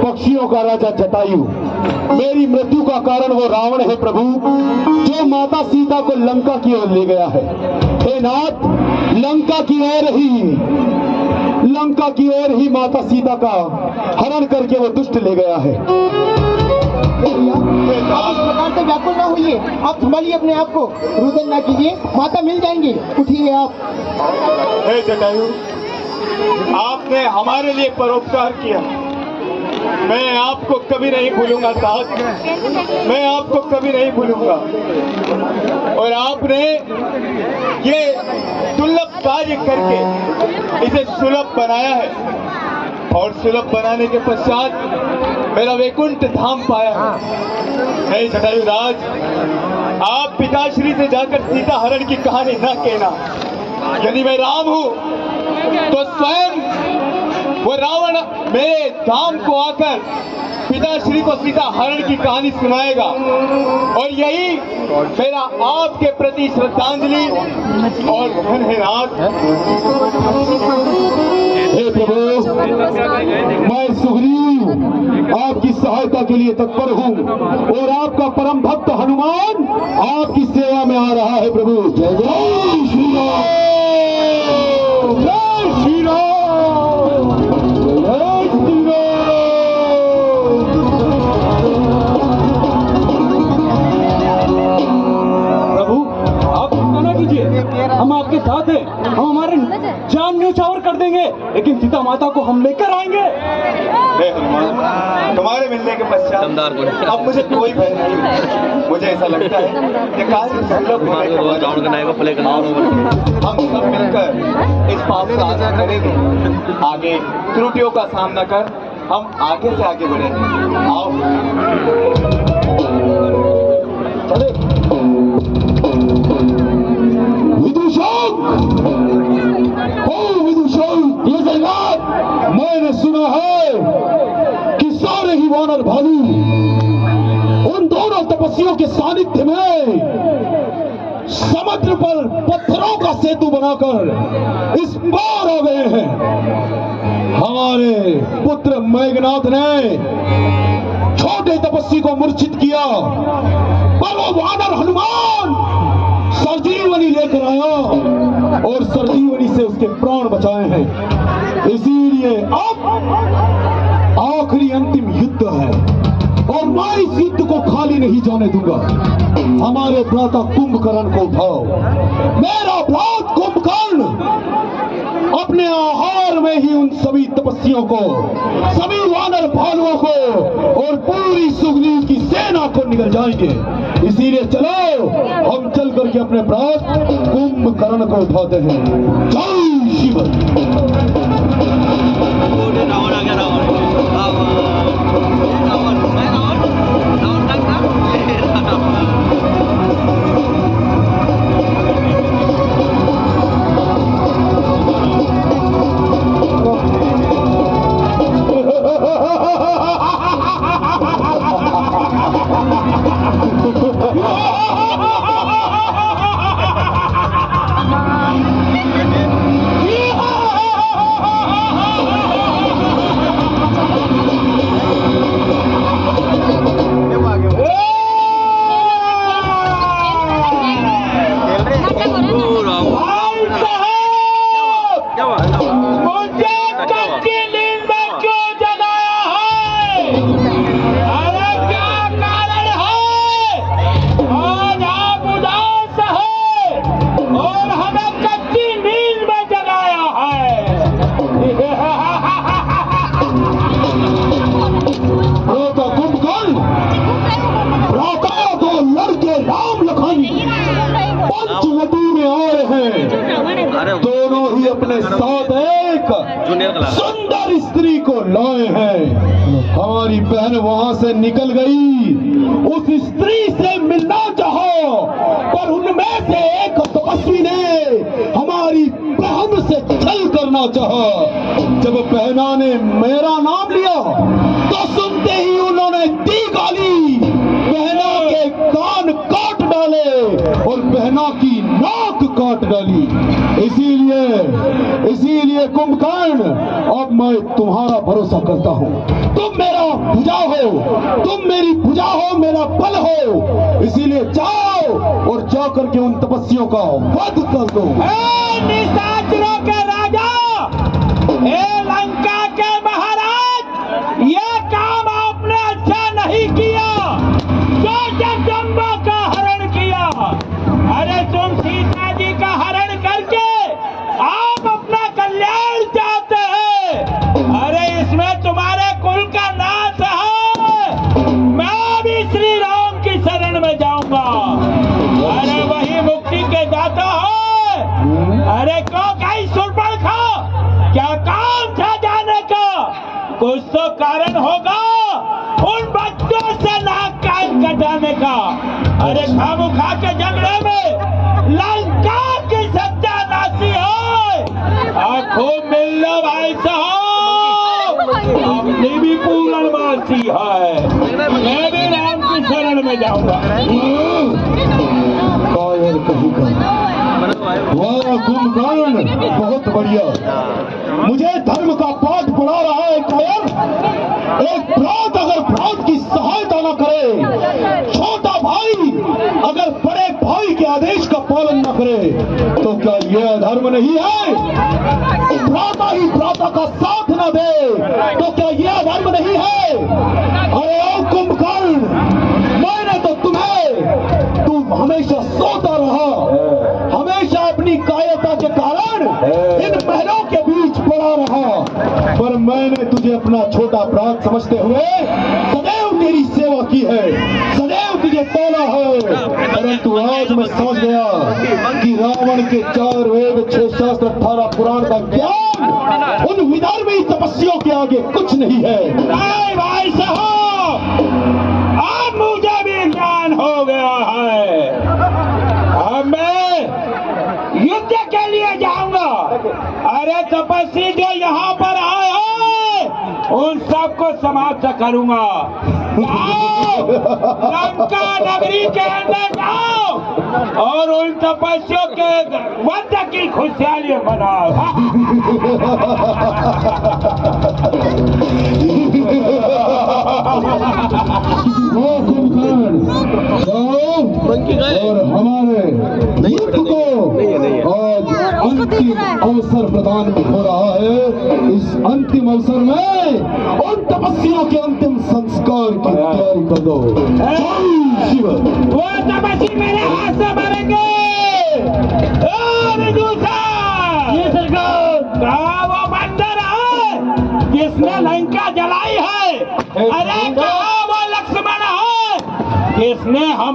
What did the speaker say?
पक्षियों का राजा जटायु, मेरी मृत्यु का कारण वो रावण है प्रभु, जो माता सीता को लंका की ओर ले गया है। हे नाथ, लंका की ओर ही माता सीता का हरण करके वो दुष्ट ले गया है। आप इस प्रकार से व्याकुल ना होइए, आप संभालिए अपने आप को, रुदन ना कीजिए, माता मिल जाएंगी, उठिए आप। हे जटायु, आपने हमारे लिए परोपकार किया, मैं आपको कभी नहीं भूलूंगा तात, मैं आपको कभी नहीं भूलूंगा। और आपने ये दुर्लभ कार्य करके इसे सुलभ बनाया है, और सुलभ बनाने के पश्चात मेरा वैकुंठ धाम पाया है। नहीं जटायु राज, आप पिताश्री से जाकर सीता हरण की कहानी न कहना। यदि मैं राम हूं तो स्वयं वो रावण मेरे धाम को आकर पिताश्री को सीता हरण की कहानी सुनाएगा, और यही मेरा आपके प्रति श्रद्धांजलि और धन है नाथ। हे प्रभु, मैं सुग्रीव आपकी सहायता के लिए तत्पर हूँ, और आपका परम भक्त हनुमान आपकी सेवा में आ रहा है प्रभु। जय जय श्री राम, जय श्री राम, जय श्री राम। प्रभु, आप चिंता न कीजिए, हम आपके साथ हैं, हम हमारे जान न्यौछावर कर देंगे, लेकिन सीता माता को हम लेकर आएंगे। हे हनुमान, तुम्हारे मिलने के पश्चात अब मुझे कोई भय नहीं। मुझे ऐसा लगता है कि कार्य सुलभ होने के बाद हम सब मिलकर इस पाप का आगे करेंगे। आगे त्रुटियों का सामना कर हम आगे से आगे बढ़ेंगे। आओ चले। मैंने सुना है कि सारे ही वानर भालू उन दोनों तपस्वियों के सानिध्य में समुद्र पर पत्थरों का सेतु बनाकर इस पार आ गए हैं। हमारे पुत्र मेघनाथ ने छोटे तपस्वी को मूर्छित किया, पर वो वानर हनुमान संजीवनी लेकर आया और संजीवनी से उसके प्राण बचाए हैं। इसीलिए अब आखिरी अंतिम युद्ध है, और मैं इस युद्ध को खाली नहीं जाने दूंगा। हमारे भ्राता कुंभकर्ण को उठाओ। मेरा भ्रात कुंभकर्ण अपने आहार में ही उन सभी तपस्वियों को, सभी वानर भालुओं को और पूरी सुग्रीव की सेना को निगल जाएंगे। इसीलिए चलो, हम चल करके अपने भ्रात कुंभकर्ण को उठाते हैं। जय शिव। रावण आ गया, दोनों ही अपने साथ एक सुंदर स्त्री को लाए हैं। हमारी बहन वहां से निकल गई, उस स्त्री से मिलना चाहो, पर उनमें से एक तपस्वी ने हमारी बहन से छल करना चाहा। जब बहना ने मेरा नाम लिया तो सुनते ही उन्होंने डाली। इसीलिए कुंभकर्ण, अब मैं तुम्हारा भरोसा करता हूँ। तुम मेरा भुजा हो, तुम मेरी भुजा हो, मेरा बल हो। इसीलिए जाओ और जा करके उन तपस्वियों का वध कर दो। निशाचरों के राजा, लंका के महाराज, ये काम आपने अच्छा नहीं किया जो जगदम्बा का हरण किया। अरे तुम सीता जी का हरण करके आप अपना कल्याण चाहते हैं। अरे इसमें तुम्हारे कुल का नाश है। मैं भी श्री राम की शरण में जाऊंगा। अरे वही मुक्ति के दाता है। अरे क्यों कहीं सुरपल खा, क्या काम था जाने का? कुछ तो कारण होगा उन बच्चों से नाक कान कटाने का। अरे खामो खा के झगड़े में लंका की सत्यानाशी है। खूब मिल लो भाई साहब, अपनी भी पूर्णवासी है। मैं भी राम की शरण में जाऊंगा। कायर कहीं का वाह कुंभकर्ण, बहुत बढ़िया। मुझे धर्म का पाठ पढ़ा रहा है कायर। एक भ्रात अगर भ्रात की सहायता न करे, छोटा भाई अगर बड़े भाई के आदेश का पालन न करे, तो क्या यह धर्म नहीं है? भ्राता ही भ्राता का साथ न दे, तो क्या यह धर्म नहीं है? अरे ओ कुंभकर्ण, मैंने तो तुम हमेशा सोता रहा, हमेशा अपनी कायरता के कारण इन महलों के बीच पड़ा रहा। पर मैंने तुझे अपना छोटा भ्रात समझते हुए सदैव तेरी सेवा की है, सदैव तुझे तोला है। परंतु आज मैं समझ गया कि रावण के 4 वेद, 6 शास्त्र, 18 पुराण का ज्ञान उन विधर्मी तपस्वियों के आगे कुछ नहीं है। भाई साहब, अब मुझे भी ज्ञान हो गया है। अब मैं युद्ध के लिए जाऊंगा। अरे तपस्वी जो यहाँ पर आए हैं, उन सबको समाप्त करूंगा। जाओ, लंका नगरी के अंदर जाओ और उन तपस्वियों के वध की खुशहाली मनाओ। और हमारे युद्ध को आज अंतिम अवसर प्रदान हो रहा है। इस अंतिम अवसर में उन तपस्वियों के अंतिम संस्कार की तैयारी कर दो। जय शिव। वो तपस्वी मेरे हाथ से मरेंगे। ये सरकार वो बंदर है जिसने लंका जलाई है। अरे कहा वो लक्ष्मण है जिसने हम